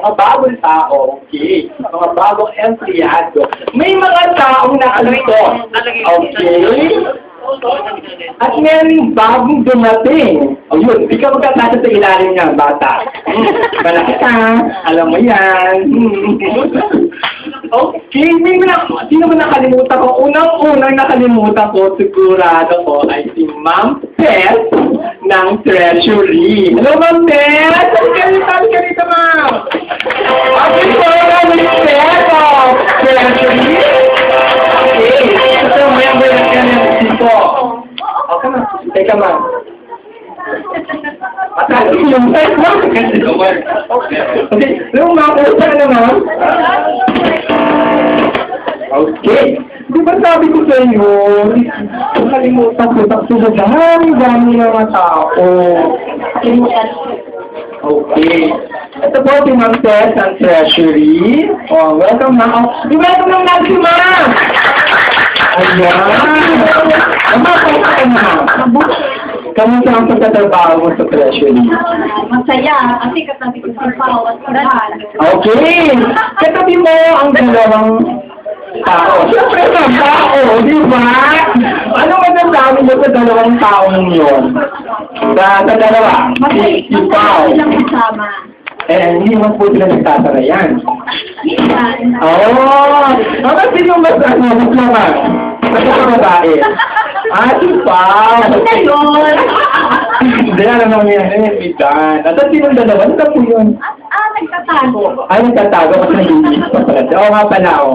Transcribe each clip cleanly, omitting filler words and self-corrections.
mga bagong tao, okay? Mga bagong empleyado. May mga taong nakalito, okay? At meron bagong dumating. O yun, di ka magkakasa sa ilalim niya, bata. Malaki ka, alam mo yan. Okay, sino ba nakalimutan ko? Unang nakalimutan ko, sigurado ko, ay si Ma'am Tess ng Treasury. Hello, Ma'am Tess! Halika dito, Ma'am! Okay, so, Ma'am Tess of Treasury. Okay, ito, maya-maya ka na dito. Okay, Ma'am. Teka, Ma'am. Patalo yung Tess, Ma'am. Okay, yung Ma'am, usa na, Ma'am. Okay. Di ba sabi ko sa inyo, nakalimutan ko, tapos sa dami ng mga tao. Okay. Ito po si Ma'am Tess ng Treasury. Oh, welcome na. Oh, welcome ng natin, Ma'am! Ayan. Kamusta ka na? Kamusta ang pagtatrabaho mo sa Treasury? Masaya, kasi katabi ko si Pao at Kuran. Okay. Katabi mo ang dalawang tao. Siyempre ang tao, di ba? Ano magandang mo sa dalawang taong yun? Sa dalawa? Masaya, Si Pao. silang kasama. Hindi naman po sila nagtatarayan. Minsan. Bakit sino mas naman? Kasi sa babae. Si Pao. Ano yun? Hindi, alam naman yan. Bitan. At sino dalawa? Ano po yun? Nagtatago. Nagtatago kasi nag-iis pa pala. Oo nga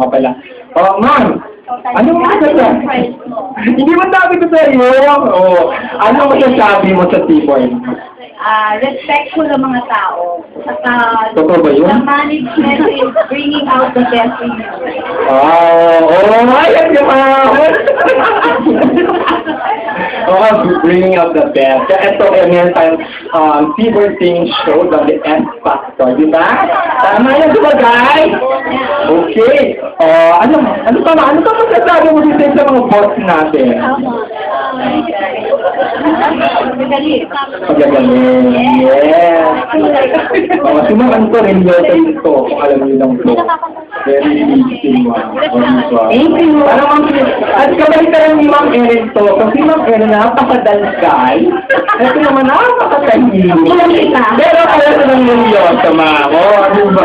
pala. Ma'am. Ano masasabi? Hindi mo sabi ko sa iyo. Ano masasabi mo sa T-Boy? Respectful ang mga tao. At Totoo ba yun? the management is bringing out the best in you. Ayan yung bringing out the best. Ito, meron tayong T-Boy Sing Show, the S-Factor, di ba? Tama yan, di ba, guys? Okay. Ano pa masasabi mo dito sa mga boss natin? Pagagaling. Yes. Sumakan ko rin yun sa ito, kung alam niyo lang po. Very interesting one. Thank you. At kabalik ka lang ni Ma'am Erin to, kasi Ma'am Erin napakadalkal. Ito naman napakatahimik. Pero alam ko lang yun yun sa Ma'am. Diba?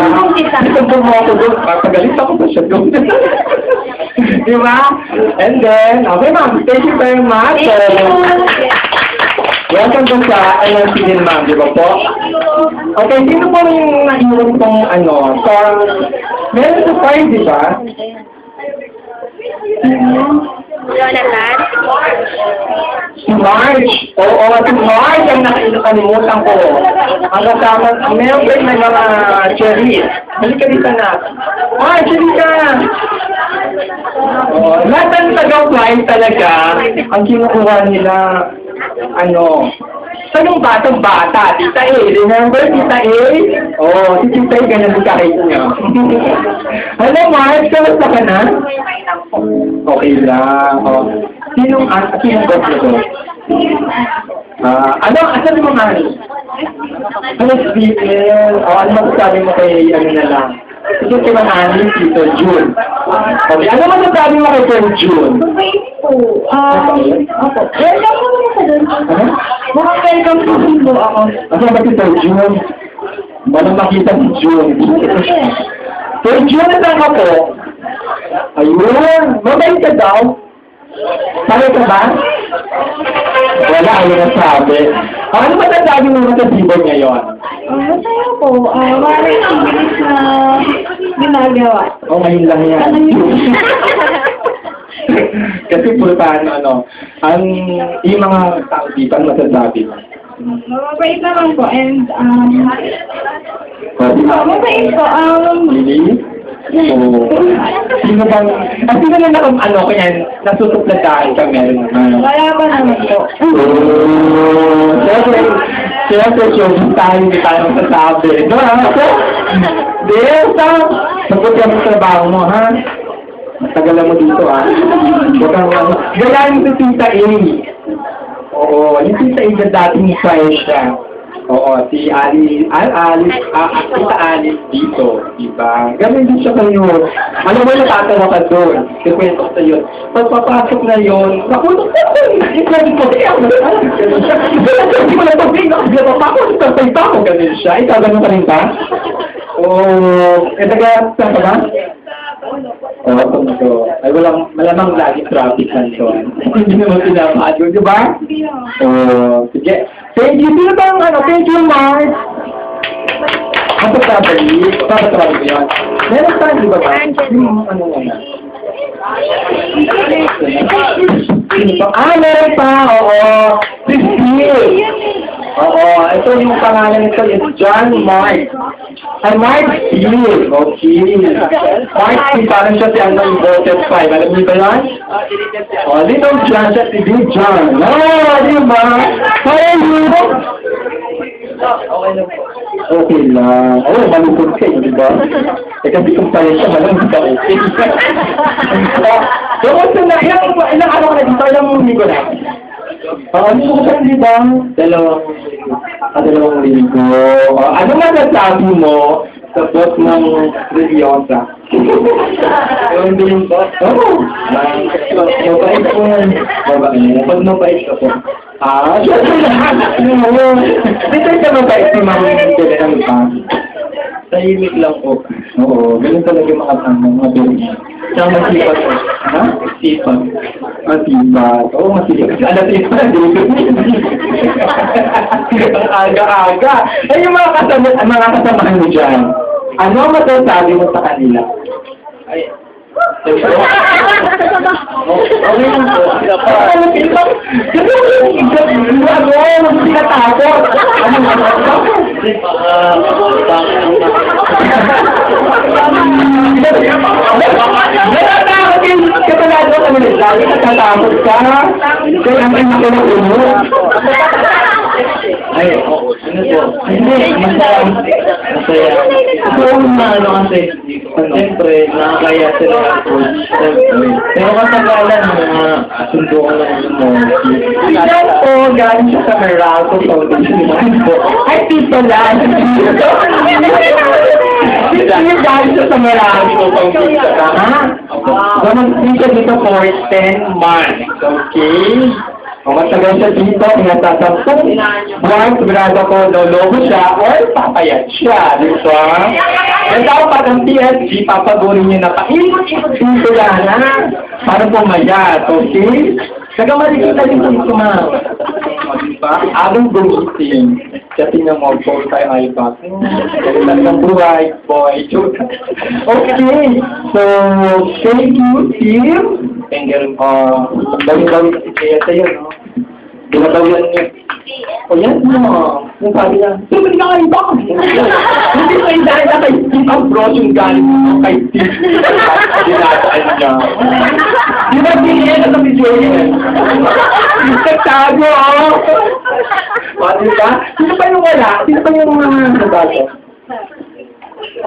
Ito po mo ako doon. Papagalit ako pa siya doon. Diba? And then, okay Ma'am, thank you very much. Welcome po sa INC din, Ma'am, di ba po? Okay, sino po yung naiwan pong meron sa fire, di ba? Jonathan? Si Marge. Oo, si Marge ang nakalimutan ko. Ang kasama, meron ba yung mga cherries? Halika dito na. Marge, halika! Lahat ng taga-fly talaga, ang kinukuha nila, tanong batang-bata, Tita A. Remember, Tita A? Si Tita A, ganun din kahit niya. Hello, Marge, kamusta ka na? Okay lang. Sinong boss na to? Asan yung mga SBL? Ano masasabi mo kay, na lang? Ito si Mang Ani, Tito June. Okay, ano masasabi mo kay Tito June? Welcome po muna sa doon. Mukhang welcome po ako. Ano ba si Tito June? Walang makita si June. Tito June, saan ka po? Ayun, mabait ka daw. Sabi ka ba? Wala, ayun ang sabi. Ano masasabi mo sa T-Boy ngayon? Masaya po. Maraming bilis na ginagawa. Ngayon lang yan. Kasi pulutan, yung mga tao dito, ang masasabi mo? Mabait naman po. And, mabait po. Really? Sino bang, sino na kaya nasusupladahan ka meron naman? Wala pa naman po. Siyempre, hindi tayo masasabi. Sagot yan ang trabaho mo, ha? Matagalan mo dito, ha? Gayahin mo si Tita A. Oo, yung Tita A na dating fire siya. Oo, si Tita Alice dito, diba? Ganun din siya kayo. Alam mo, natatawa ka doon. Kikwento ko sa yun. Pagpapasok na yun, nakulong ko. Ikwento ko, hindi ko na pag-big. Nakaglawa pa ako, tatay pa ako. Ganun siya. Ikaw, ganun ka rin ba? Oo. Taga, saan ka ba? Oo, ito. Ay, malamang lagi traffic lang doon. Hindi naman pinapado, di ba? Oo. Sige. Thank you. Sino bang, thank you, Mark. Ang pagkabalik. Papatawag ko yun. Meron tayo, di ba ba? Yung ano nga. Meron pa. Oo. Christine. Oo. Ito yung pangalan nito is John Mark. Ay, Mark Steele. Okay. Mark Steele, parang siya si yung voted 5. Alam niyo ba yan? O, little John, siya si Big John. Oh, di ba? How are you? Okay lang. Oo, malupot ka, di ba? Eh, kasi kung pala siya, malamang ka okay. So, kung na, ilang araw ka na dito, ilang linggo na? Ano ko sa di ba? Dalawang linggo. Ano masasabi mo sa boss ng Religiosa? Yung din po? Oo. Mabait po yan. Pag mabait ka po. Siyempre lahat. Dito ka mabait si Ma'am Kailan pa. Tahimik lang po. Oo. Ganun talaga yung mga beri. Siyang masipag po. Ha? Sipag. Masipag. Oo, masipag. Kasi alam sipag. Ang aga-aga. Eh, yung mga kasamahan mo dyan, ano masasabi mo sa kanila? Ay, okay lang po. Ano, sinatakot. Natatakot yung kapalado ka nila. Lagi natatakot ka. Kaya ang ina ko ng ulo. Ay, oo. Ano po? Hindi, masaya. Oo, ano kasi, siyempre, nakakaya sila ako. Pero katagalan, mga sundo ko lang mo. Yan po, galing siya sa Meralco Foundation po. Ay, tito lang. Hindi galing siya sa Meralco Foundation. Ha? Gaman siya dito for 10 months. Okay? O matagal siya dito, pinatasampung buwan, sigurado ko, lolobo siya, or papayat siya, di ba? Ang dapat ang PSG, papagurin niyo na paikot-ikot dito yan, ha? Para pumayat, okay? Nagamarikita din ito, ma'am. Diba? Abang gumitin. Kaya tingnan mo, boy tayo iPad. Talagang buhay, boy. Okay. So, thank you, team. Thank you. Dawin-dawin si Kaya sa'yo, no? Dinadawian niya. O yan, no? Yung sabi niya, hindi ka kayo ba? Hindi ko yung dahil na kay Steve Ambrose yung galing mo kay Steve. Dinadaan niya. Di ba pinili na sa video yan? Nagtago, oh! O, diba? Sino pa yung wala? Sino pa yung mga nabago?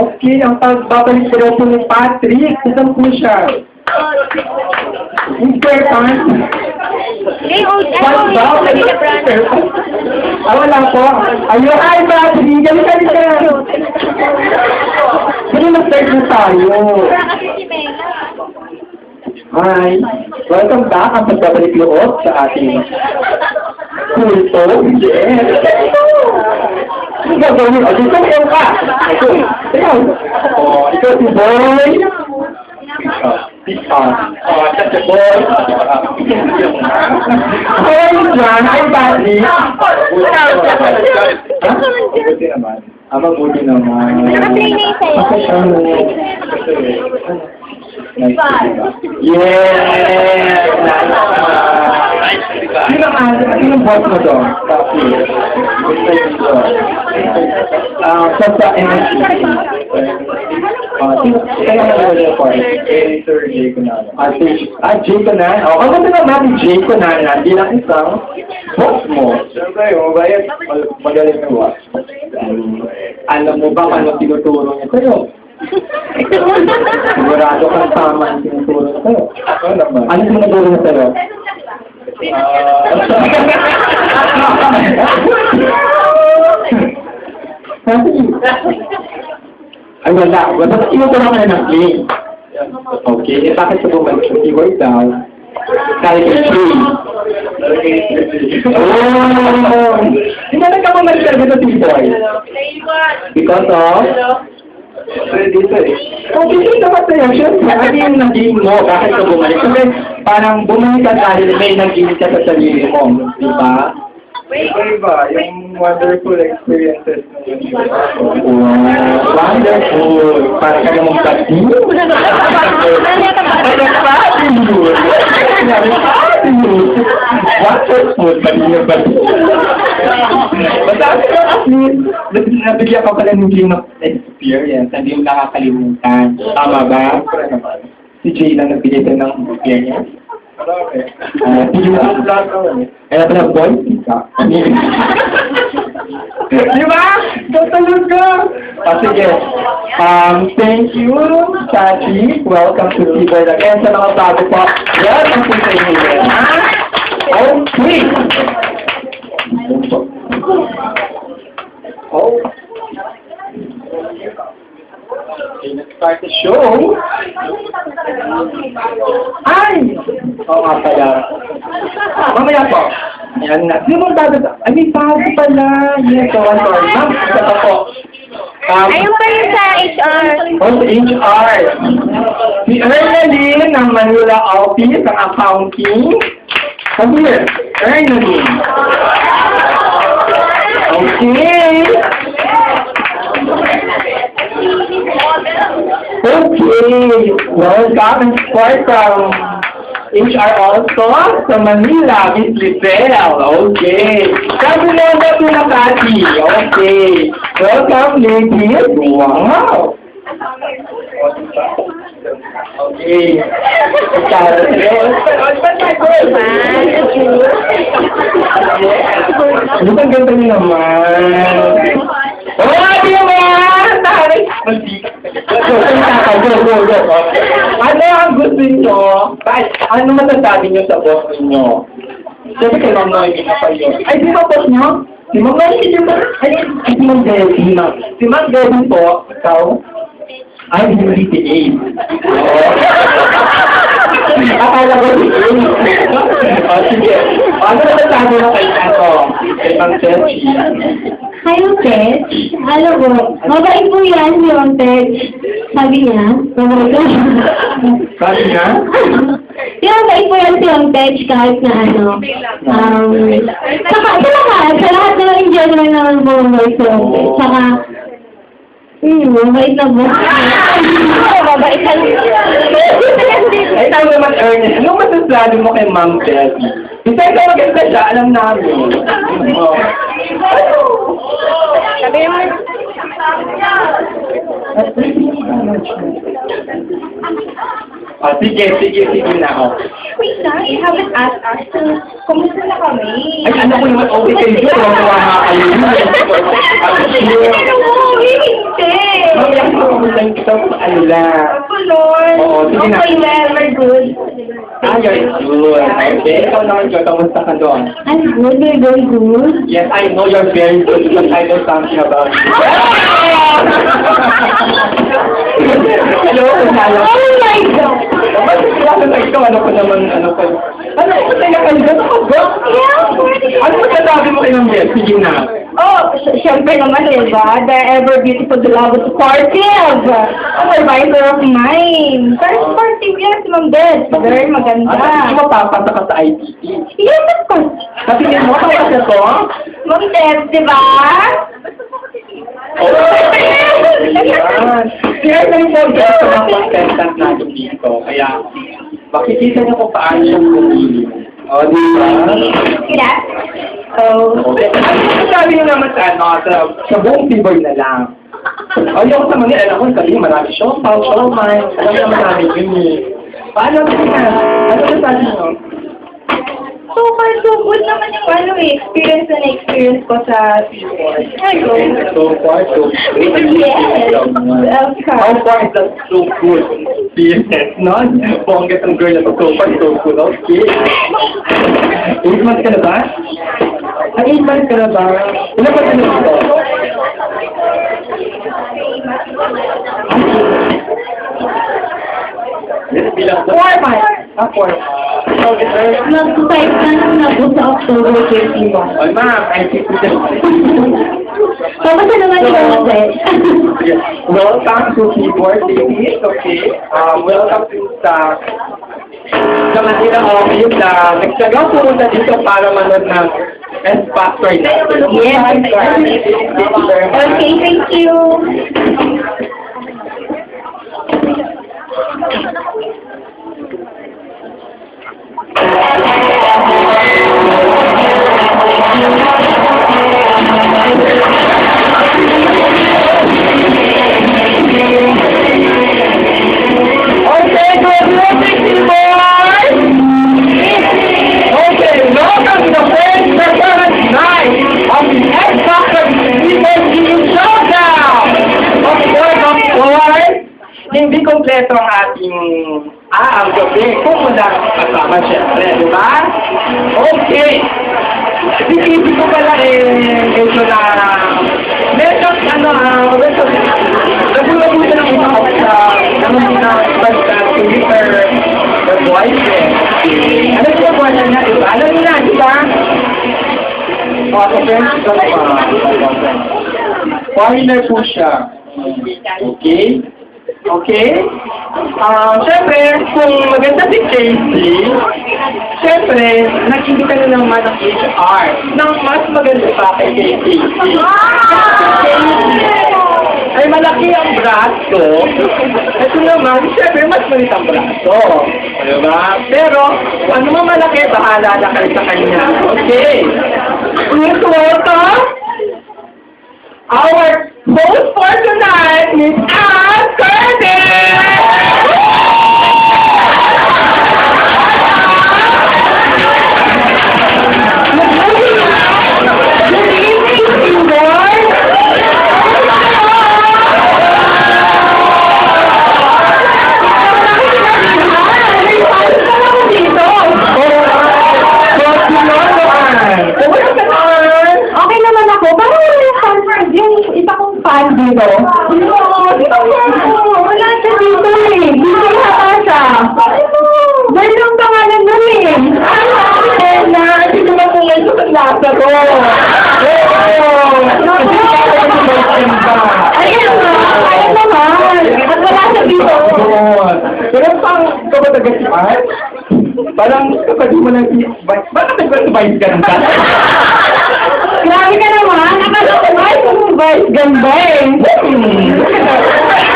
Okay, ang pagbabalik ko po ni Patrick. Saan po siya? Important. Wala po. Ayun, ay, Patrick. Galing ka. Sige, mag-start na tayo. Hi. Welcome back ang pagbabalik loob sa ating kulto. Yes. Ano gagawin? O, dito kayo ka. Ikaw. O, ikaw si Boy. That's a boy. Kaya yun dyan, ay Buddy. Mabuti naman. Mabuti naman. Naka-training sa'yo. Nice to be back. Yes! Sino boss mo doon? Sa MSC. Kaya nga naman yung point. Sir Jay Conan. Jay Conan? O, kamusta naman Jay Conan? Bilang isang boss mo. Siyempre, magaling na ba? Alam mo ba kung ano tinuturo niya sa'yo? Sigurado kang tama ang tinuturo niya sa'yo. Ano naman? Ano tinuturo niya sa'yo? Ay, wala. Basta inutulang ka na ng plane. Okay, eh bakit sa bumalik yung keyword daw? Kahit it's free. Oh! Hindi na nagkamamalik ka dito, T-Boy. Because of? Dito eh. Kung hindi ka masaya, syempre, ano yung naging mo? Bakit ka bumalik? Kasi parang bumalik ka dahil may naging ka sa sarili mo. Di ba? Iba, yung wonderful experiences. Wonderful! Para ka namang pati. Wonderful! Pati niya pati. Basta at least, nabigyan ka pala ng game of experience. Hindi mo nakakalimutan. Tama ba? Si Jay lang nagbigay tayo ng experience. Kaya pala boy, ka. Di ba? Tatulog ka! Sige. Thank you, Chachi. Welcome to T-Boy again. Sa mga bago po, welcome to sa inyo. Okay. Oh. Okay, let's start the show. Ay! Oo nga pala. Mamaya po. Ayan na. Sino mong bago? Ay, may bago pala. Yes, so one more. Ma'am, isa pa po. Ayun pa yun sa HR. Oh, sa HR. Si Ernaline ng Manila Office ng Accounting. Come here. Ernaline. Okay. Okay, welcome and support from HR also sa Manila, Miss Lizelle. Okay. Sabi mo na po na Cathy. Okay. Welcome, ladies. Wow. Okay. Ano bang ganda niyo naman? Oh, di naman! Taray! Ano ang gusto niyo? Ano masasabi niyo sa boss niyo? Sabi kay Ma'am Noy, hindi na pa yun. Ay, di ba boss niyo? Si Ma'am Noy, hindi ba? Ay, si Ma'am Debbie. Si Ma'am Debbie po, ikaw? Ay, hindi mo si Abe. Akala ko si Abe. O, sige. Ano masasabi mo kay Tato? Kay Ma'am Debbie? Hi, Ted. Alam ko, mabait po yan yung Ted. Sabi niya, mabait ko. Sabi niya? Yung mabait po yan si yung Ted kahit na ano. Sa lahat naman in general naman po mabait si yung Ted. Saka, mabait na po. Mabait na Ay, tayo naman, Ernest. Anong masasabi mo kay Ma'am Debbie? Isa ikaw maganda siya, alam namin. Oh. Sabi mo. Sige na ako. Wait lang, you haven't asked us to, kumusta na kami? Ay, ano ko naman, okay kayo dito. Nawawa kayo. Ano mo, hindi. Mamaya ko kumustahin kita sa alila. Ako, Lord. Oo, sige na. Okay, well, we're good. Ah, you're good. Okay, ikaw naman, Joy, kamusta ka doon? I'm good, we're very good. Yes, I know you're very good because I know something about you. Hello, Nalo. Oh my God! Bakit na ikaw? Ano ko naman, ano ko? Ano ko tayo kanina? Ano masasabi mo kay Ma'am Beth? Sige na. Oh, syempre naman, diba? The ever beautiful, the love supportive. Supervisor of mine. Very supportive yan si Ma'am Beth. Very maganda. Ano mo papasa ka sa ITT? Yes, of course. Kasi mo, papasa to? Ma'am Beth, diba? Oh, ayan. Kaya na rin po dyan sa mga contestant natin dito. Kaya, makikita niyo kung paano siyang pumili. O, di ba? Sila? Oh. Okay. Ano sabi niyo naman sa, ano, sa buong T-Boy na lang? O, yung sa mga alam ko, sabi marami show mine. Alam naman namin yun eh. Paano, sige na? Ano sabi niyo? So far, so good naman yung ano experience na na-experience ko sa T-Boy. So far, so good. Yes. How far is that so good? Yes, no? Bongga ng girl na so far, so good. Okay. 8 months ka na ba? Ay, 8 months ka na ba? Ilan ba ka na dito? Bilang 4 months. Ah, 4. So, Nag-type na lang na po sa October 21. Ay, ma'am, ay, Kamusta naman yung set? welcome to Keyboard TV. Okay. Welcome to sa Manila office na nagsagang pumunta dito para manood ng S-Factor natin. Yes. Okay, thank you. Okay, good morning, Keyboard! Okay, welcome to the first performance night of the S-Factor Keyboard TV Showdown! Of course, hindi kompleto ang ating ang gabi kung wala kasama syempre, di ba? Okay! Isip ko pala medyo medyo nagulabutan ang isa ako sa basta Twitter the boyfriend. Ano yung boyfriend niya, di ba? Alam niyo na, di ba? Mga friends ko pa. Foreigner po siya. Okay? Okay? Siyempre, kung maganda si Casey, siyempre, nakikita na naman ang HR ng mas maganda pa kay Casey. Ay malaki ang braso. Ito naman, siyempre, mas malit ang braso. Diba? Pero, kung ano man malaki, bahala na kayo sa kanya. Okay? Please welcome our host for tonight, Miss Ann Curtis! Okay naman ako. Parang wala yung fan, yung isa kong fan dito. Dito wala siya dito eh. Dito yata siya. Dahil yung pangalan nun eh. Ella, hindi naman po ngayon sa lasa ko. Ayun naman. At wala siya dito. Pero pang kapatagasipan, parang kapag mo lang bakit nag-advise ka ng dati? Grabe ka naman. Akala ko ba yung vice ganda eh.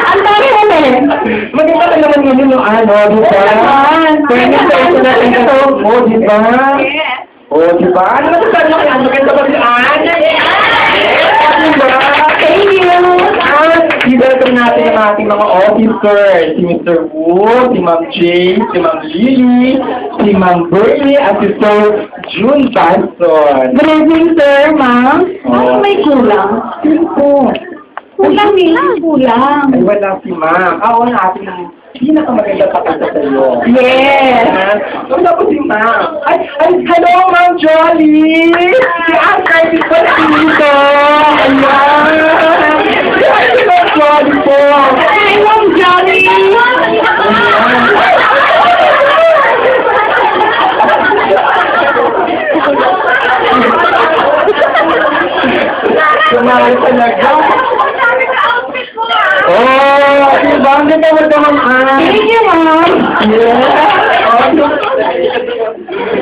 Ang dami mo eh. Maganda ka naman yun yung ano, di ba? Pwede sa ito natin ito. O, di ba? O, di ba? Ano nasasabi mo kaya? Maganda ba si Ann? Di ba? Thank you. I-welcome natin ang ating mga officers. Si Mr. Wu, si Ma'am Jay, si Ma'am Lily, si Ma'am Bernie, at si Sir June Baston. Good evening, sir, ma'am. Ano may kulang? Sino po? Kulang nila, kulang. Ay, wala si Ma'am. Ako ang ating pinakamaganda pakita sa iyo. Yes. Wala po si Ma'am. Ay, hello, Ma'am Jolly! Si Aunt Curtis po na dito! Ayan! Si Ma'am Jolly po! Hi, Ma'am Johnny. Sumahal talaga. Oh, diba? Ang ganda mo naman, Ann. Thank you, ma'am. Yeah.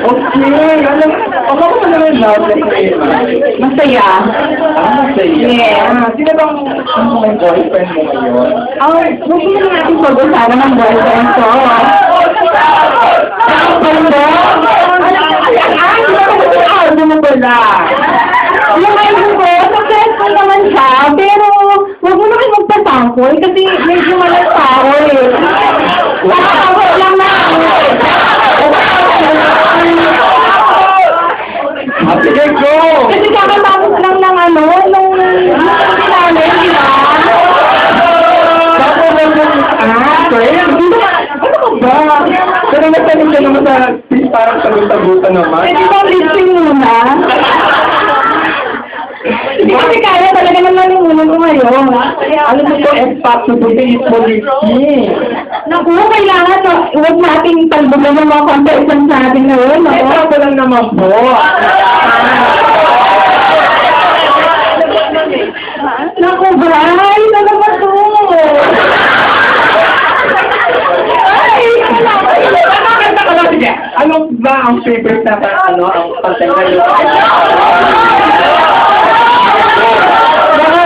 Okay. Alam, ako ko naman love letter Masaya. masaya. Yeah. Sino bang may boyfriend mo ngayon? Oh, huwag mo na natin pag-usapan ng boyfriend ko. Ang ganda. Ano mo pala? Yung idol ko, successful naman siya, pero huwag mo naman magpasangkol kasi medyo malas tao eh. Nakakawal lang na. Sige, go! Kasi kakatapos lang ng ano, nung namin, di ba? Tapos mo yung friend? Ano ka ba? Pero nagtanong ka naman sa parang sagot-sagutan naman. Pwede bang listing muna? Hindi kasi kaya talaga naman yung ulo ko ngayon. Alam mo po, possibility is policy. Naku, kailangan no, huwag nating talbugan ng mga contestants natin ngayon. No? Ito ko lang naman po. Naku, Bray, ano ba to? Ay, Sige, ano ba ang favorite na ang content na yun? baka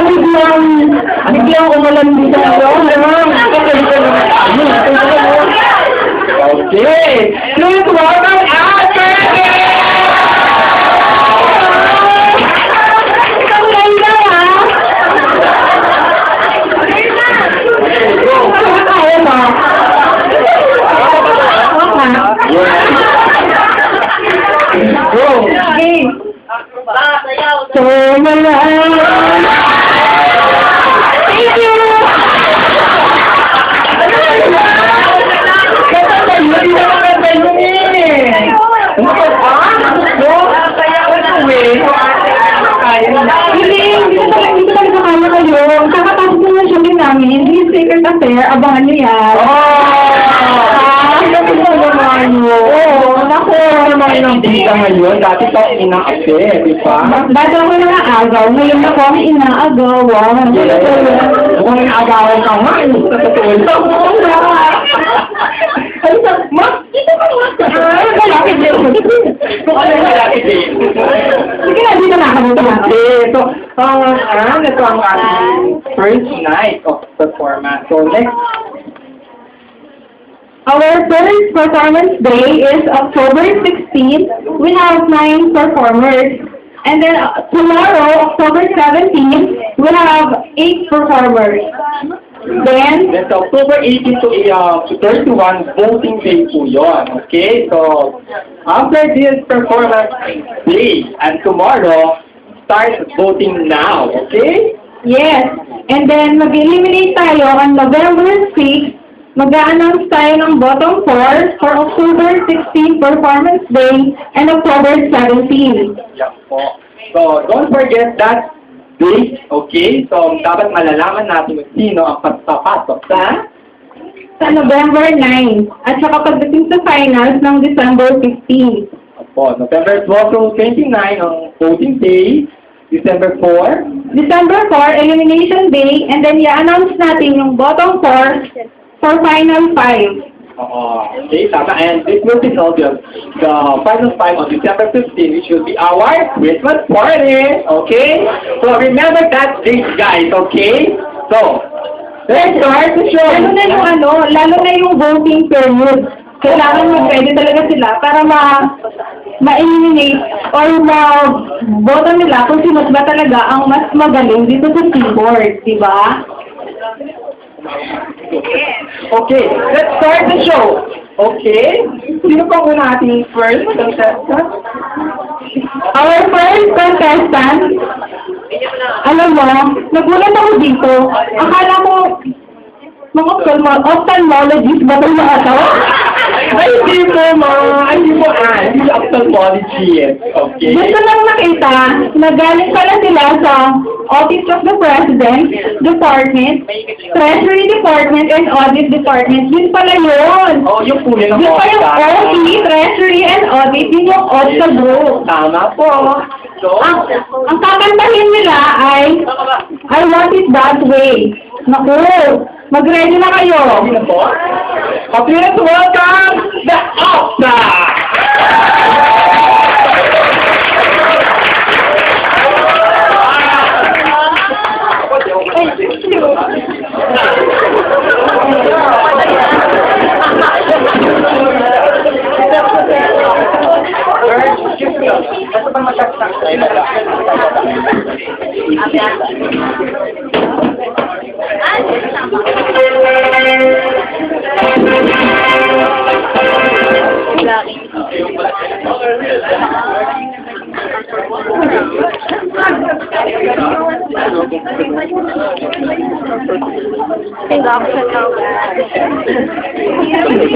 biglang umulan dito ngayon. Okay! Please welcome Ate! Ang ganda, ha? Kaya mo? Go! Okay. So, malang. Thank you! Hindi talaga kaya kayo. Kakapasok mo na siya namin. Hindi secret affair. Abangan niyo yan. Oo, naku. Ngayon, dati ito ina-ate, di ba? Dati ako nang-aagaw. Ngayon ako ang inaagaw. Wow. Kung ina-agawan ka nga, yung sa totoo lang. Ma, ito ka ma. Malapit din. Kung ano yung malapit din. Sige na, dito na ako. Ito ang ating first night of performance. So, next, Our first performance day is October 16. We have 9 performers. And then tomorrow, October 17, we have 8 performers. Then, that's October 18 to 31, voting day po yun. Okay? So, after this performance day and tomorrow, start voting now. Okay? yes. And then, mag-eliminate tayo on November 6. Mag-a-announce tayo ng bottom 4 for October 16 performance day and October 17. Yeah po. So, don't forget that date. Okay? So, dapat malalaman natin kung sino ang pagpapasok Sa November 9. At saka pagdating sa finals ng December 15. Opo, November 12 to 29 ang voting day. December 4. December 4, elimination day, and then i-announce natin yung bottom 4 for final 5. Okay, tama. And this will be held the final time on December 15, which will be our Christmas party. Okay? So remember that date, guys. Okay? So, let's start the show. Lalo na yung voting period. Kailangan mag-ready talaga sila para ma-eliminate or ma-boto nila kung sino ba talaga ang mas magaling dito sa keyboard, di ba? Okay, let's start the show. Okay? Sino pa muna ating first contestant? Our first contestant, alam mo, nagulat ako dito. Akala ko, mga ophthalmologist ba itong mga ito? Ay, hindi po ophthalmology. Okay? Gusto lang nakita na galing pala sila sa Office of the President, Department, Treasury Department, and Audit Department. Yun pala yun. Oh, yung kulay ng Yun pa yung OT, Treasury, and Audit. Yun yung OTA group. Tama po. So, Ang kakantahin nila ay I Want It That Way. Naku, mag-ready na kayo. sino po? Please welcome the Opta!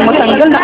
Matanggal na.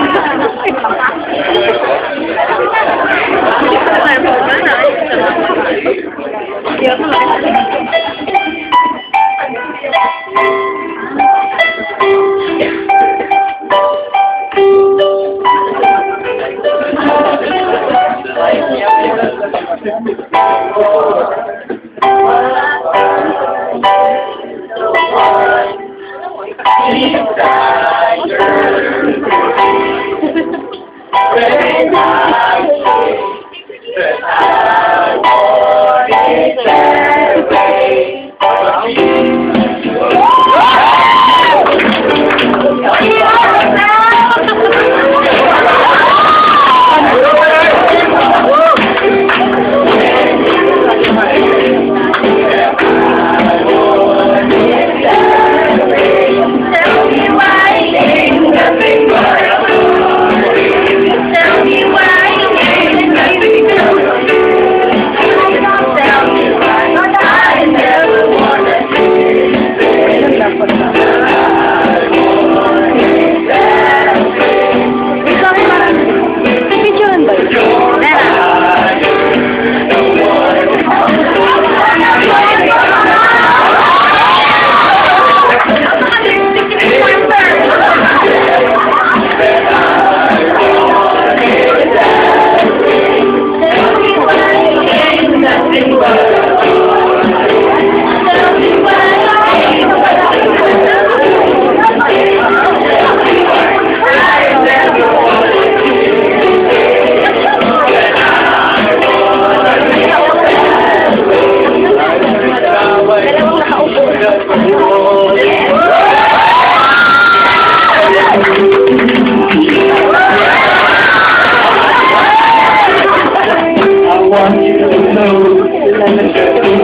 I want you to know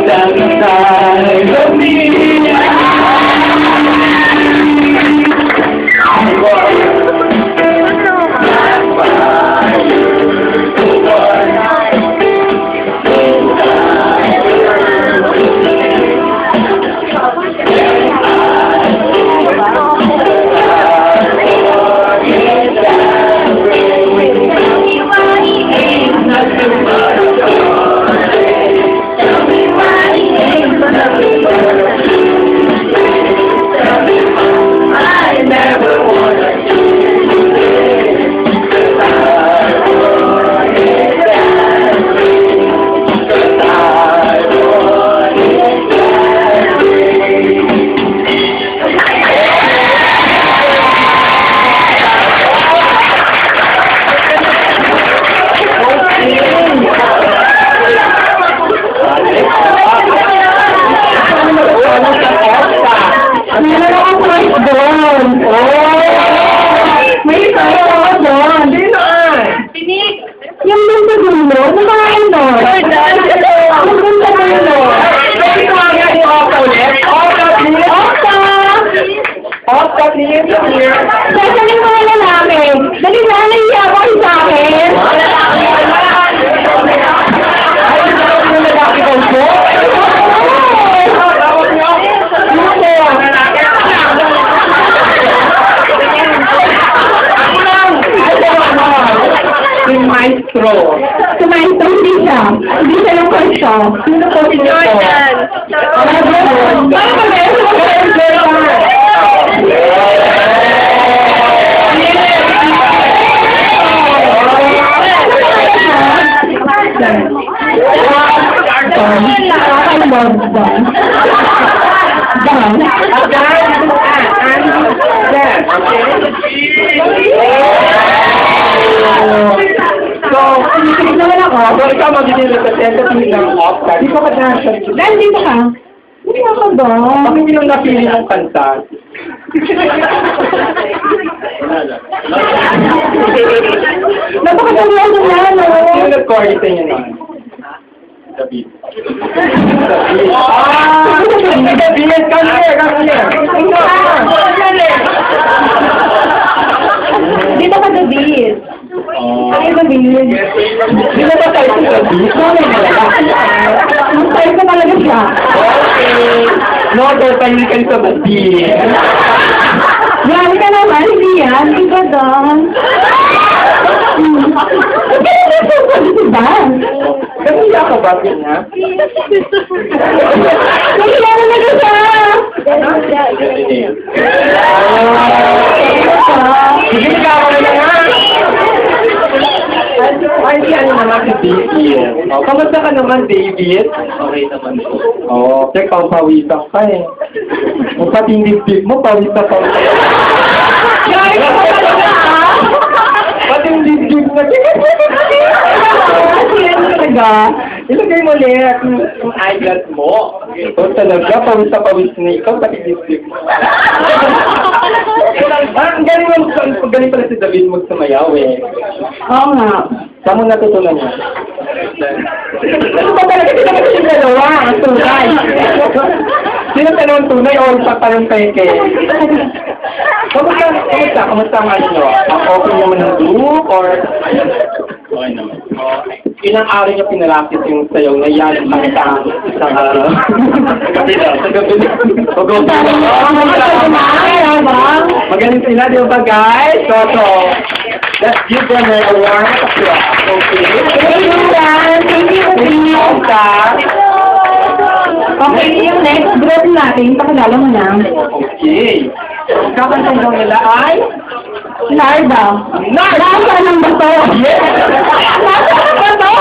that inside of me. Meron akong crush doon. Oh! May crush ako doon. Sino ah? Yung nasa dulo, ano ba ano? Yung nasa dulo. Pwede ko nga nga yung Okta ulit? Okta, please! Okta! Okta, please! Saan yung mga lalaki? Dali na, nahiya ako sa akin. Ay, yung lalaki ko po? Tawag niyo? Si Maestro. Si Maestro, hindi siya. Hindi siya yung crush ko. Sino po si Jordan? Ano ba? So, naman ako, ikaw magiging representative ng Okta. Di ko ka-dancer. Dahil dito ka. Hindi ako doon. Bakit yung napili mong kanta? Napakadali ako na, no? Sino nag-chorus sa inyo nun? David. Ah! David! Come here! Come here! Dito ka David. Ay, David. Sino ba tayo sa David? Ang tayo ko talaga siya. Okay. No, totally ka sa David. Grabe ka naman, hindi yan. Di ba doon? Hindi na po ba? Kanina ka ba, Pina? Nakilala na ka siya. Sige, ikaw na nga. Ay, ano naman si Vicky? Oh, kamusta ka naman, David? Okay naman po. Oo, check, pampawisan ka eh. Kung pati yung dibdib mo, pawis na pawis. Guys, Pati yung dibdib na, yan talaga. ilagay mo ulit yung eyeglass mo. Ito talaga, pawis na pawis na ikaw, pati dibdib mo. Ang galing pala si David magsumayaw eh. Oo nga. Saan mo natutunan niya? Ano ba talaga sila kasi yung dalawa? Ang tunay. Sino tanong tunay o sa parang peke? Kamusta ang ano nyo? Ang okay naman ng group or? Okay naman. Ilang araw niya pinalapit yung sayaw na yan sa gabi na. Sa gabi na. Magaling sila, di ba guys? So, let's give them a warm applause. Okay. Thank you, Dan. Thank you, Okay, yung next group natin, pakilala mo na. Okay. Ang kakantang daw nila ay? Narda. Nasa ng bato. Yes! Nasa ng bato.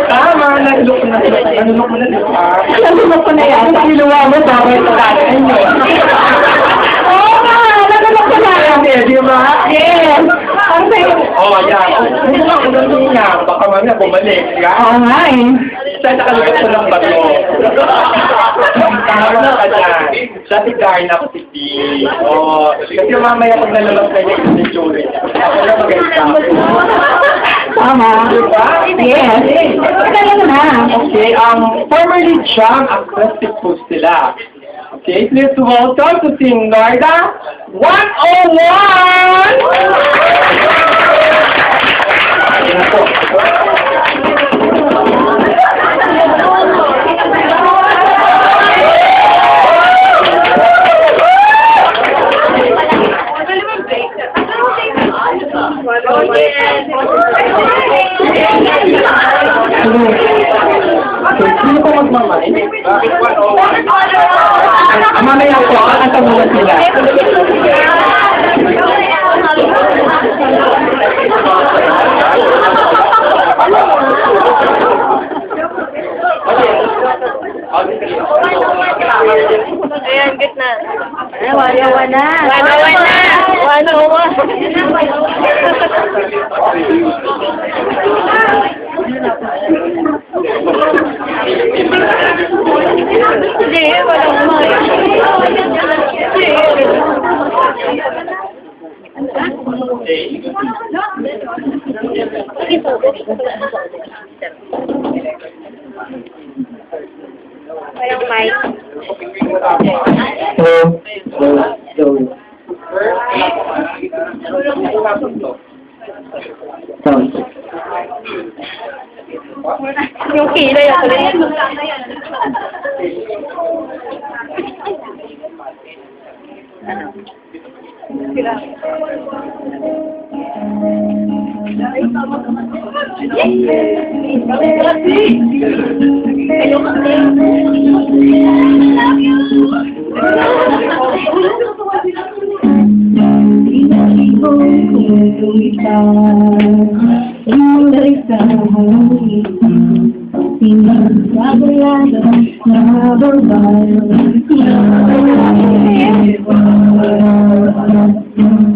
Tama, nalulok mo na. Nalulok mo na, di ba? Nalulok ko na yata. Ang ginawa mo, bakit sa tatay mo? Oo nga, nalulok ko na. Di ba? Yes. Ang sayo. Oh, yan. Hindi mo ako nandun nga. Baka mamaya bumalik. Oo nga eh. Saan nakalulok ko ng bato? Tama ka dyan. Siya si Darna, ako si P. Oh, kasi mamaya pag nalulok na niya, yung jury. Ako na magaling ka. Tama. Diba? Yes. Pakilala mo na. Okay, formerly Jam Acoustic po sila. Okay, please welcome to Team Narda 101! Ayan na po. Sino po magmamay? Mamaya po, kakanta muna sila. Ayan, gitna. Wala na. Hindi, walang walang mic. Yung kilay ako rin.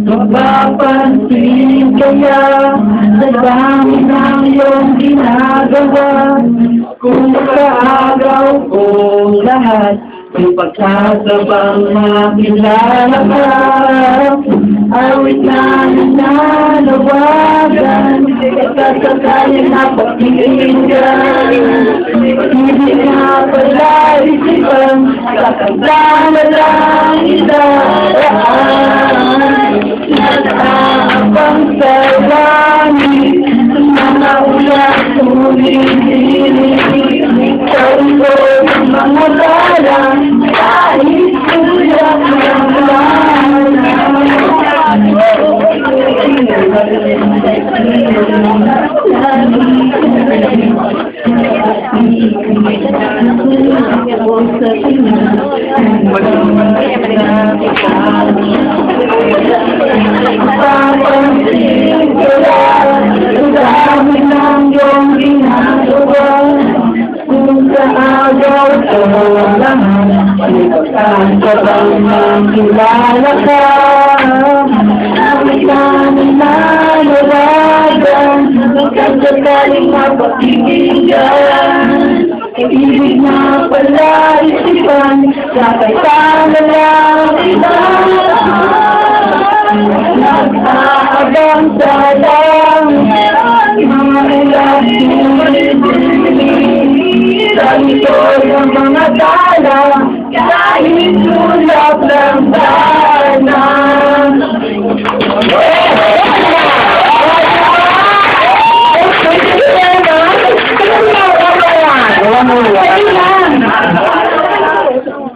Mapapansin kaya sa dami ng iyong ginagawa, kung kaagaw ko lahat, kung pagkasabang makilala ka, awit na nananawagan, pagkasakaling napakinggan, hindi na pala isipan, kakasama lang idaraan. Nataapang sa langit, mga ulat tumihilig, sa ulo ng mga balang, kahit ulat ng balang. ka, nakita na nalagan, magkakataling mapakinggan. Ibig na pala isipan, sakay ka na lang iba. Nag-aabang sa lang, mga ilang ganito yung mga tala, kahit tulap lang sana.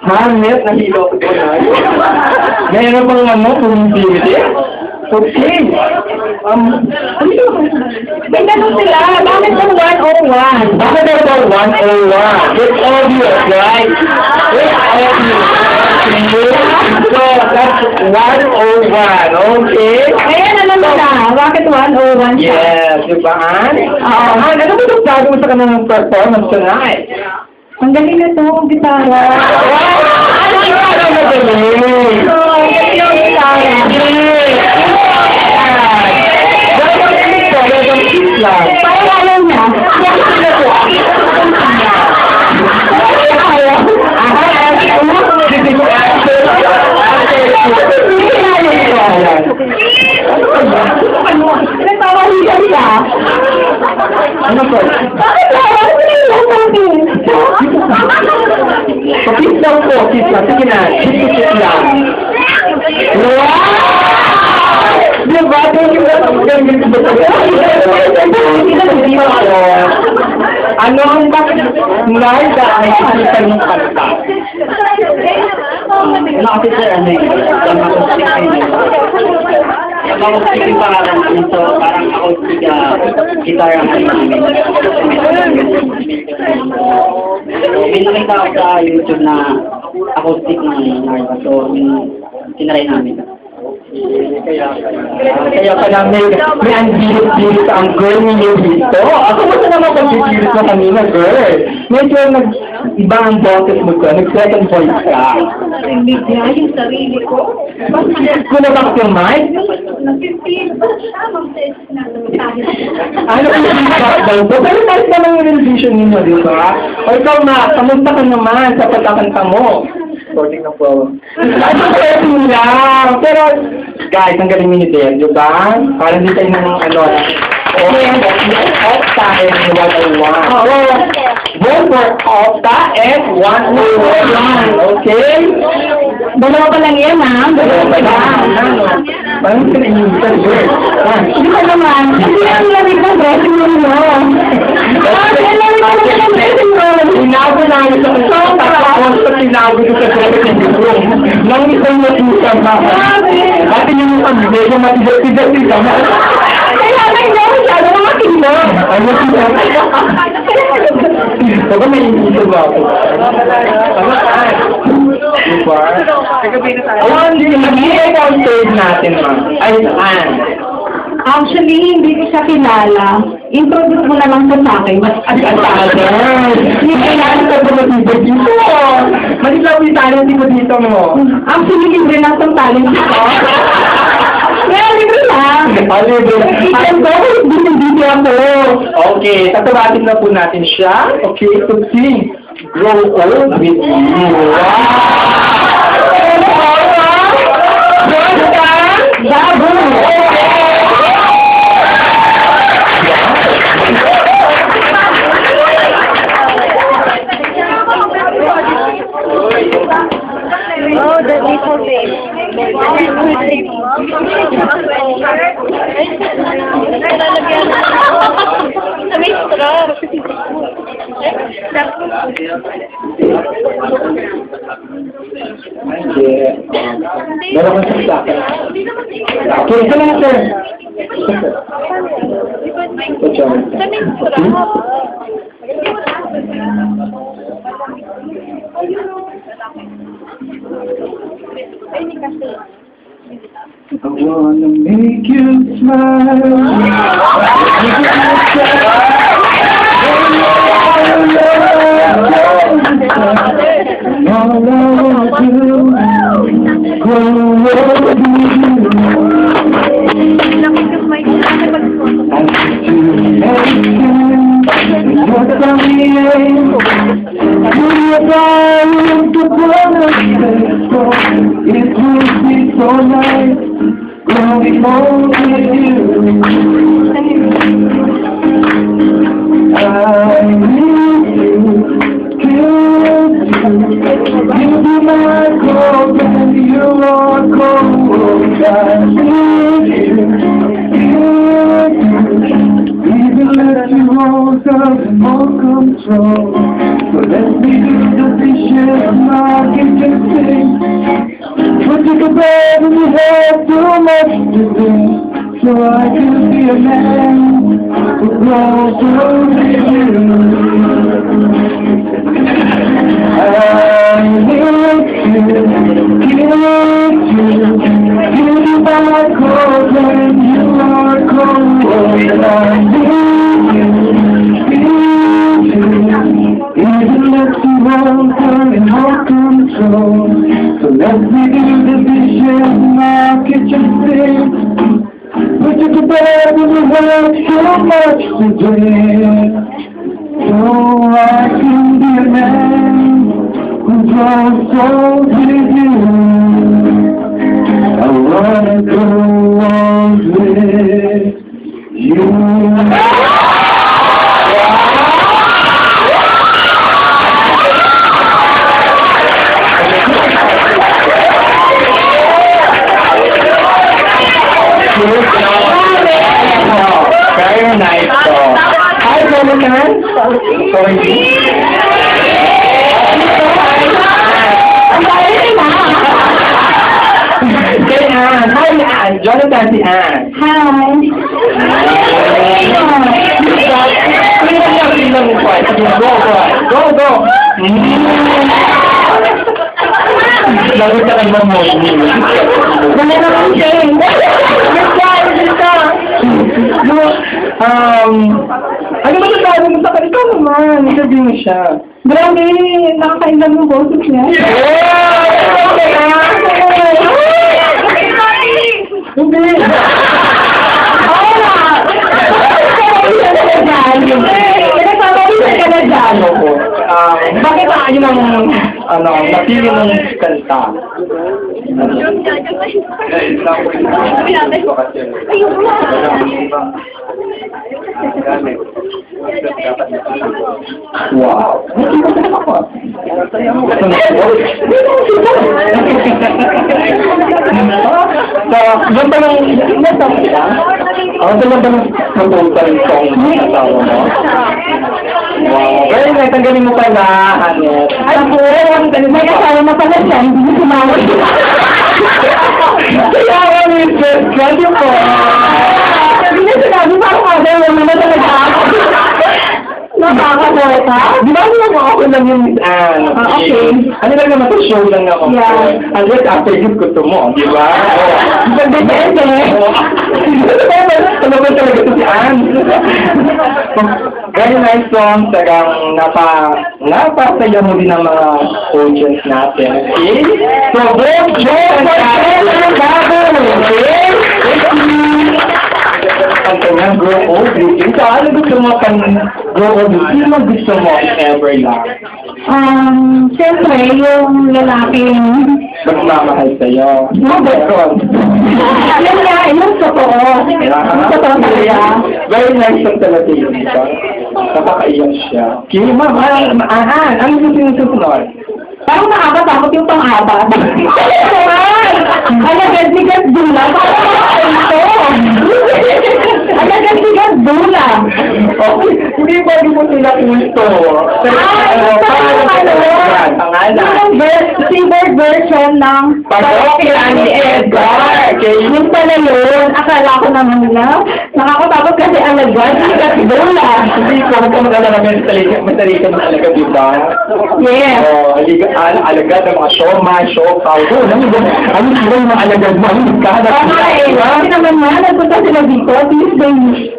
Hamlet, nahilo ko na. Mayroon pang ano, pumipili? Okay. May ganun sila, bakit ang 101? Bakit ito 101? It's obvious, right? It's obvious. So, that's 101, okay? Ayan, alam mo na, bakit 101 siya? Yes, di ba, Ann? Oo. Ann, ano ba itong bago mo sa kanilang performance tonight? Ang galing na ito, ang gitara. Ano ang magaling? Ang galing yung gitara. Parang alam niya. Nagpapahigan siya. Ano po? Bakit parang lang natin? Kapit lang po, kiss lang. Sige na, kiss lang. Wow! Di ba? Ano ang bakit? Dahil dahil halitan ng kanta. Kasi sir, ano eh, yung acoustic parang ito, parang acoustic guitar ang ano namin. May nakita ako sa YouTube na acoustic ng Narva, so tinry namin. Kaya pala may andilit-dilit ang girl ninyo dito. Ako mo na naman pag-dilit mo kanina, girl. Medyo iba ang boses mo ko. Nag-second voice ka. Hindi niya yung sarili ko. Kuna ba kasi yung mic? Nag-15 ba siya? Mag-test na Ano yung feedback daw po? Pero nice naman yung revision ninyo, di ba? O ikaw na, kamusta ka naman sa pagkakanta mo? Sorting ng problem. Ano sorting lang? Pero, guys, ang galing ni Del, di ba? Parang di tayo ng ano, Okta and 101. Oo. Vote for Okta and 101. Okay? Dalawa pa lang yan, ha? Dalawa pa lang. Parang pinag-iusan, girl. Hindi ko naman. Hindi ang lamig ng dressing room mo. Ang lamig ng dressing room. Tinago namin sa isang tapos sa tinago doon sa dressing room. Nang isang natusan ba? Dati yung pag-ibig, yung matigas-tigas ka na. Kaya lang daw masyado makakino. Ano siya? Baka may inisip ba ako? Ano ka? Diba? Hindi, nag-iay ang third natin, ma'am. Ay, saan? Actually, hindi ko siya kilala. Introduce mo naman po sa akin. Mas Hindi kailangan ka ba dito? Manilaw yung talent mo dito mo. Actually, libre lang itong talent ko. Kaya libre lang. Ikan ko, video ako. Okay, tatawatin na po natin siya. Okay, to sing Grow Old with You. Bago. Oh, the little babe. Lalagyan na. Sabi straw. Meron kang saksakan. Okay, ito lang, sir. Sabi straw. I wanna make you smile. All I wanna do, grow life growing old with you. I need you, kiss you be my cold and you are cold. I need you, even let you hold up more control. So let me do the dishes in my kitchen sink. Put you to bed when you have too much to do. So I can be a man who grows old with you. I need you, you be my cold when you are cold. I need you, even let you hold her in more control. So let me do the dishes in my kitchen sink. Put you to bed when you have so much to drink. So I can be a man who grows old with you. I wanna go on with you. Very nice song. Hi, Jonathan. Sorry. Say Ann. Hi, Ann. Jonathan, si Ann. Go. Lagot ka kay Mamo. Wala naman siya. Ano ba sasabi mo sa kanila? Ikaw naman, sabi mo siya. Grabe, nakakaindan yung boses niya. Hindi. Ano po? Bakit yun ang napili mong kanta? Wow! Doon ba ng total song ng asawa mo? Wow! Very nice. Ang galing mo pala, Hanet. Ay, may asawa na pala siya. Hindi mo sumawag. Kaya ako yung best friend yung po. Hindi na sinabi pa ako kasi yung mga talaga ako. Nakakaboy ka? Di ba naman ako lang yung Miss Anne? Okay. Ano lang naman ito, show lang ako. Yeah. Unless after yung gusto mo, di ba? Depende. Talaga talaga ito si Anne. Very nice song. Tagang napasaya mo din ang mga audience natin. Okay? So, vote for Bago! Okay? Ang kanyang grow old beauty. So, ano gusto mo pang grow old beauty? Sino gusto mo if ever lang? Siyempre, yung lalaking Magmamahal sa'yo. No, but- yun nga, yung totoo. Yung totoo talaga. Very nice ang talaga yun, di ba? Nakakaiyak siya. Okay, ma'am, ano yung sinusunod? Parang nakakatakot yung pang-apat. Agad-agad dula. Parang ito. Agad-agad dula. Okay, hindi ba di mo sila kulto? Pangalan. Yung keyboard version ng Parokya ni Edgar. Okay. Yung pala yun, akala ko naman nila. Nakakatakot kasi alagad, agad dula. Hindi ko, huwag ka mag-alala masarika mo talaga, di ba? Yes. Oh, alagad ng mga showman, showcow. Ano sila yung mga alagad mo? Kasi naman nga, nagpunta sila dito. At least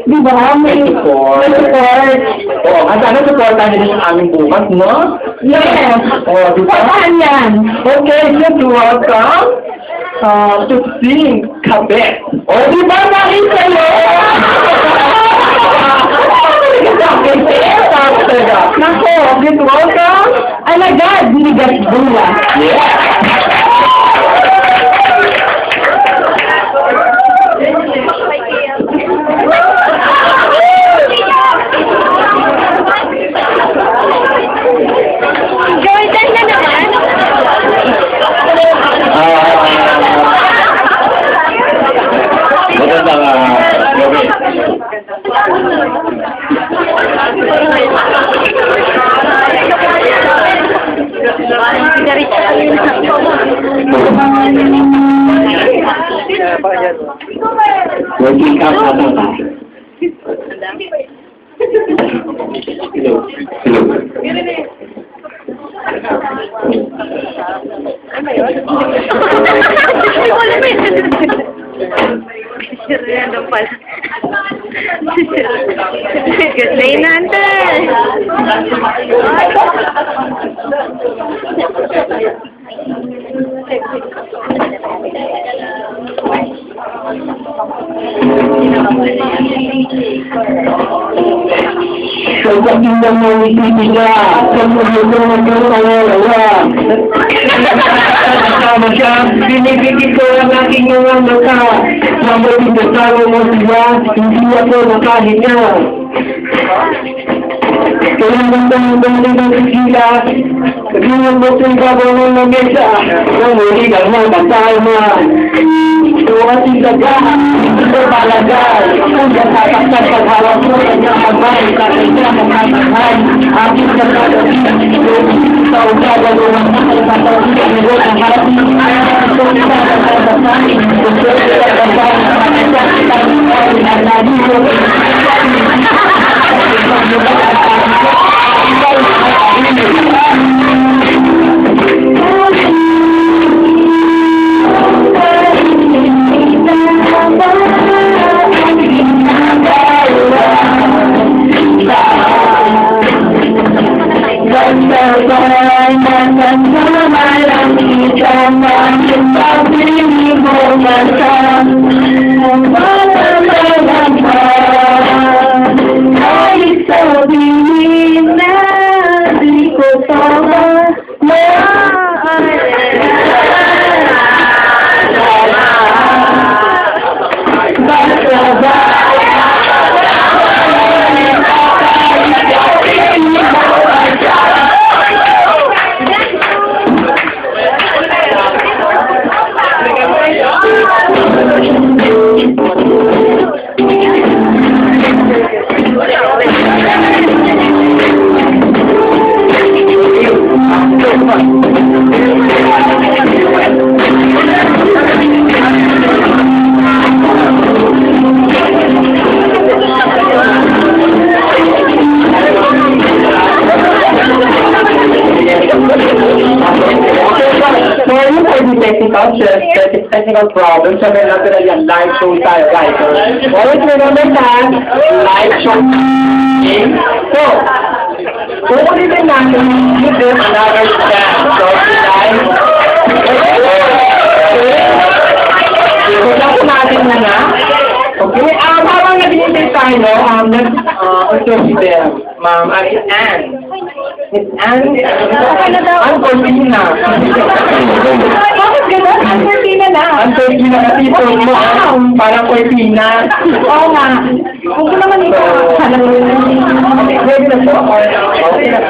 di ba, may support. support. Oo, at sana supportan nila yung aming bukas, no? Yes. Oh, di ba? Saan yan? Okay, let's welcome to sing Kabet. Oh, di ba nakita nyo? Nako, let's welcome. Alagad, nigas dula. Yeah. yan. Working out ata ka. Hello. Hello. Hindi ko alam eh. Sure yan daw pala. Good day, Nanay. So, pakinggan mo ang ipipila. Sa mundo ng pangalawa. Kasama siya, binibigit ko ang aking mga mata. Mabuti kasama mo sila, hindi ako nakahinga. Kailangan ng balik ng sila. Kailangan mo sila bago ng lamesa. Kung hindi ka mo, bantay mo. Tuwa sila ka, hindi ko palagay. Kung natataksan paghawak mo, kanyang kamay. Kakita mo kakakay. Aking kakagawin. Sa usawa mo, ang nakalimatawin. Kailangan ang harap ng kung sila kakagawin. Kung sila kakagawin. Ang lagi mo. Technical problems, so may natin yan, live show tayo, guys. So, always remember that, live show. So, uulitin natin, this is another step. So, guys, so, natin na na. Okay, habang nag-iintay tayo, ito si Ma'am, Miss Anne. Miss Anne, ang Cortina. Bakit gano'n? Ang Cortina na. Ang Cortina kasi ito mo, parang Cortina. Oo nga. Huwag ko naman ito. Sana mo yun. Okay, ready na po? Okay na po.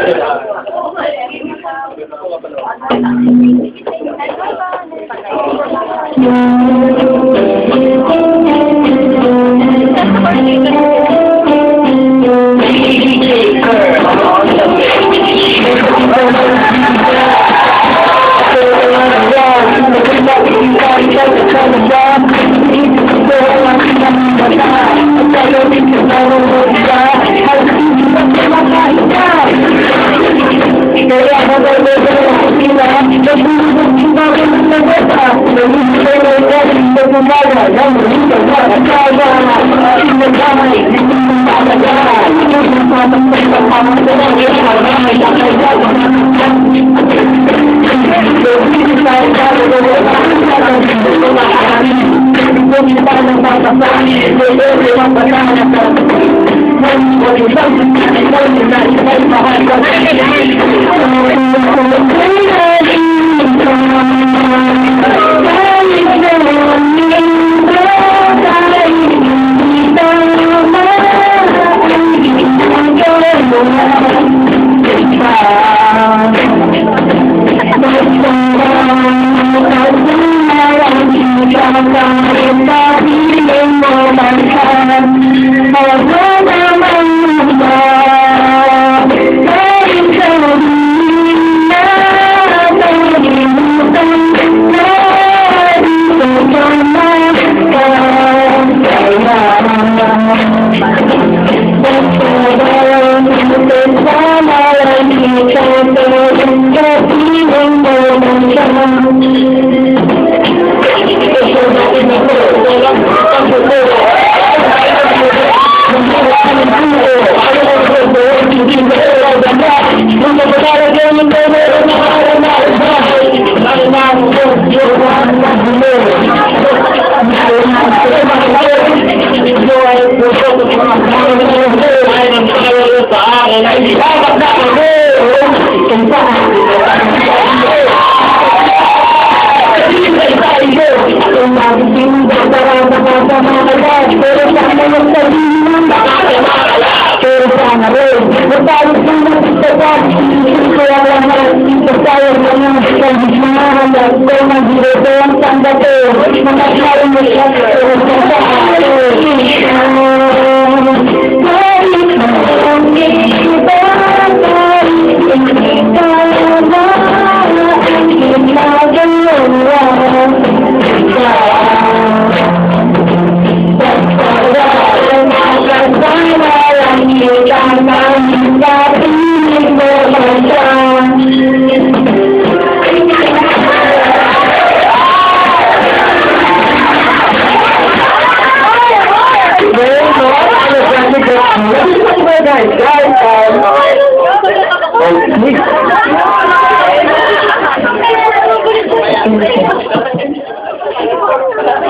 Thank you.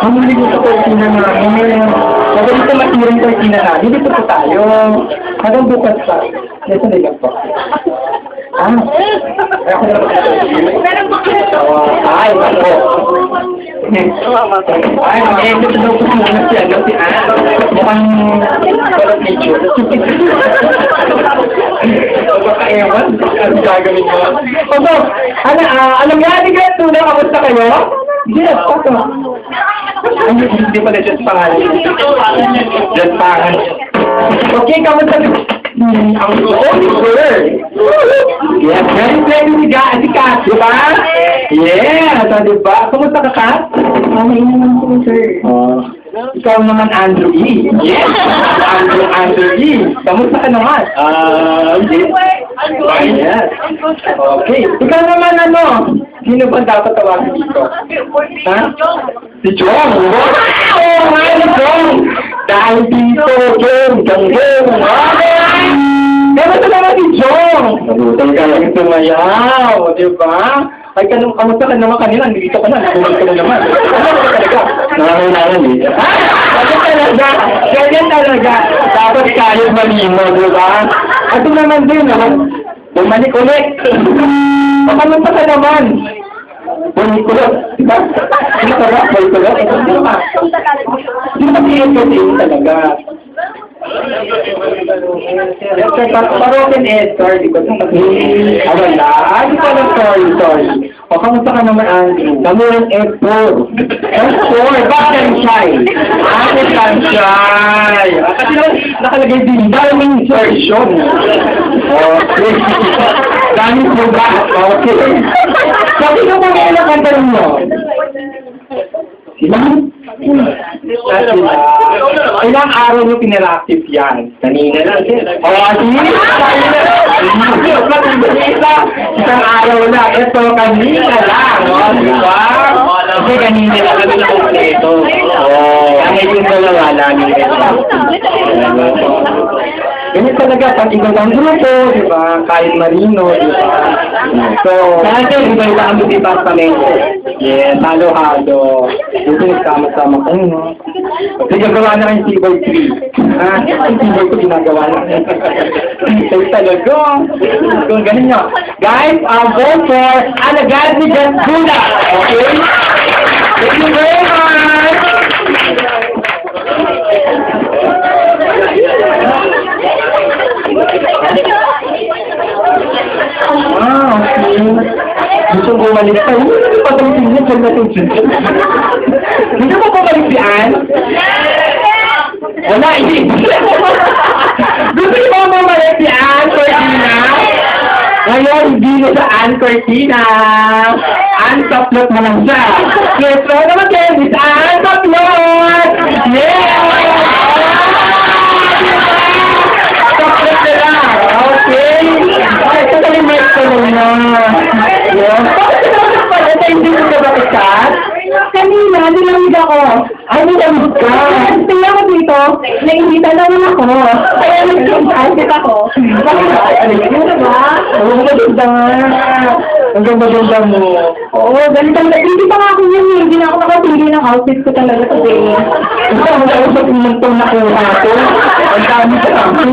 Mamili ko sa kortina namin. Magaling sa matirang kortina na. Hindi po tayo. Hanggang bukas pa. Nasa nila po. Ah. Ay, ako na ay, ako. Ay, mag-edit daw po muna si ano, si Anne. Mukhang parang nature. Baka ewan, ano gagawin mo? Opo, alam nga, hindi ka tunay, kamusta kayo? Yes, ako. Hindi pala just pangalan. Just pangalan. Okay, kamusta? Ang girl. Yes, very friendly si Kat, di ba? Yes, di ba? Kamusta ka, Kat? Okay naman po, sir. Ikaw naman, Andrew E. Yes, Andrew E. Kamusta ka naman? Yes. Okay. Ikaw naman, ano? Sino ba dapat tawagin dito? Ha? Si Jong! Oh, nga si Jong! Dahil dito, Jong! Jong! Kamusta naman si Jong? Nabutan ka lang tumayaw, di ba? Ay, kamusta ka naman kanila? Nandito ka na, nakulang ka na naman. Ano ka talaga? Nakakailangan eh. Ganyan talaga. Dapat kayo malino, di ba? At naman din, bumalik ulit. Kamusta ka naman? Bumalik ulit. Diba? Sino ka ba? Bumalik ulit? Sino ka? Sino ka entertain talaga? Parokin Edgar, di ba? Wala. Hindi ko alam, sorry. O, kamusta ka naman, Andrew? Kami ang F4. F4? Bakit ang shy? Bakit ang shy? Kasi nakalagay din, daming version. Okay. Daming po ba? Okay. Sabi ka po ngayon ang kanta mo. Sila? Ilang araw nyo pinaractive yan? Kanina lang. Isang araw lang. Ito, kanina lang. Diba? Kasi kanina lang kami na kompleto. Kaya yung dalawa lang yung ganyan talaga, pag ikaw ang grupo, di ba? Kahit marino, di ba? So, kasi iba-iba ang departamento. Yes, halo-halo. Dito nagsama-sama kayo, no? Sige, gawa na kayo Seaboy 3. Ha? Ang Seaboy 2 ginagawa na. So, talaga. Kung ganun nyo. Guys, vote for Alagad ni Jeff Gula. Okay? Thank you very much! Okay. Gusto mo bumalik ka? Hindi pa ito tingin sa natin. Hindi mo bumalik si Anne? Wala, hindi. Gusto mo bumalik si Anne Cortina? Ngayon, hindi na sa Anne Cortina. Anne Taplot mo lang siya. Yes, so naman kayo, Miss Anne Taplot! Yeah! Taplot na lang. Okay. Okay, ito na yung mic ko na. Yeah. Ay, nilamot ka. Tingnan ko dito, nainita naman ako. Kaya nag-transit ako. Ano yun ba? Ang maganda. Ang ganda mo. Oo, ganito. Hindi pa nga ako yun eh. Hindi na ako nakapili ng outfit ko talaga today. Ito, ang dami sa pinagtong nakuha ko. Ang dami sa akin.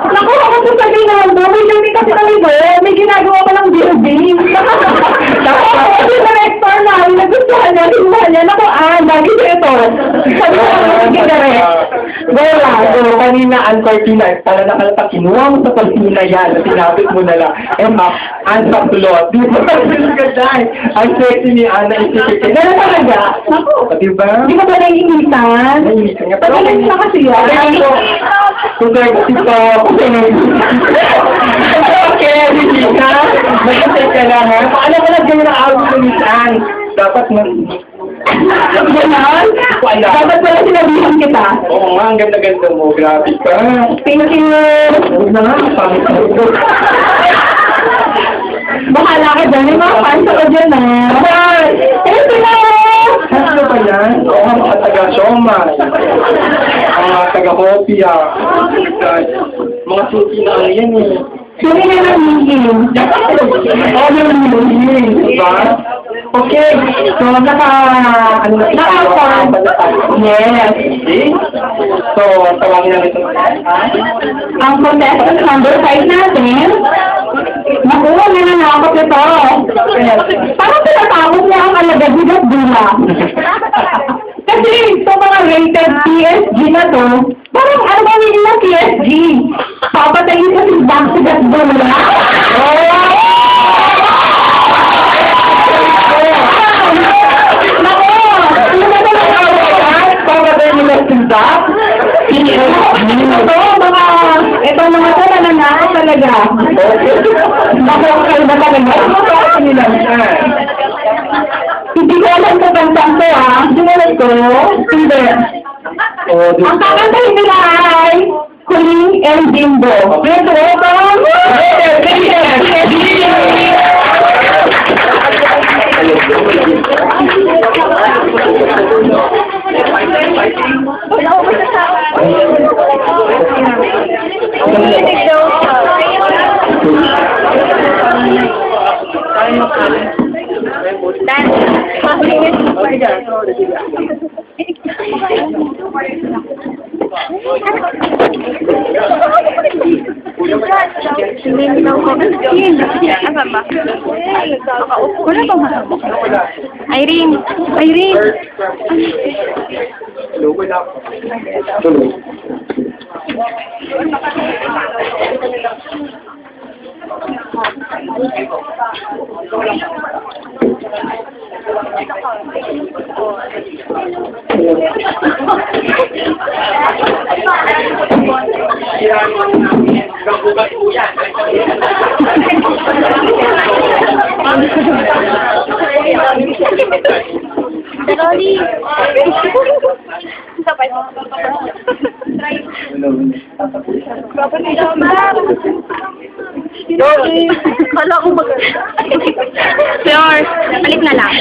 Nakuha ko sa sabi na ito. May dami kasi talaga. May ginagawa pa ng building. Kasi sa next door na, nagustuhan niya, sinuha niya. Naku, lagi ko ito. Sabi ko, sige na rin. Wala, so kanina ang cortina, pala nakalata, kinuha mo sa cortina yan, sinabit mo na lang, ang saklot, di ba? Ang ganda eh. Ang sexy ni Ana, isipin. Ganun talaga. Naku. Di ba? Hindi ka ba naiinitan? Naiinitan nga. Pagalit na kasi yan. Kung sexy ko, okay, hindi ka. Mag-isip ka lang ha. Paano ko lang ganyan ang awit ko ni Anne? Dapat Ganon? Dapat pala sinabihan kita. Oo nga, ang ganda-ganda mo. Grabe ka. Thank you. Huwag na nga, pangit na ito. Bahala ka dyan. May mga fans ako dyan ah. Ito na! Ano ba yan? Oo, ang mga taga-Shoma. Ang mga taga-Hopia. Mga suki na ano yan eh. Sino na namingin? Oo, yung namingin. Diba? Okay. So, ano na Naka-form. Yes. Okay. So, tawagin natin ito. Ang contestant number 5 natin. Naku, nananakot ito. Parang tinatakot niya ang alagad-bigat dula. Kasi ito mga rated PSG na to, parang ano ba nila ng PSG? Papatayin sa back-to-back dula. Naku! Ano ba ito ang Papatayin nila sila? Ito mga to, nananakot talaga. Naku, kalma talaga. Ano nila siya? Hindi ko alam kung kantang to Sinulat ko? Hindi. Oh, di Ang kakantahin nila ay Kuling and Jimbo. Pero, Irene! Irene! Tuloy. Rolly! Sabay mo. Kala ko maganda. Flor, balik na lang.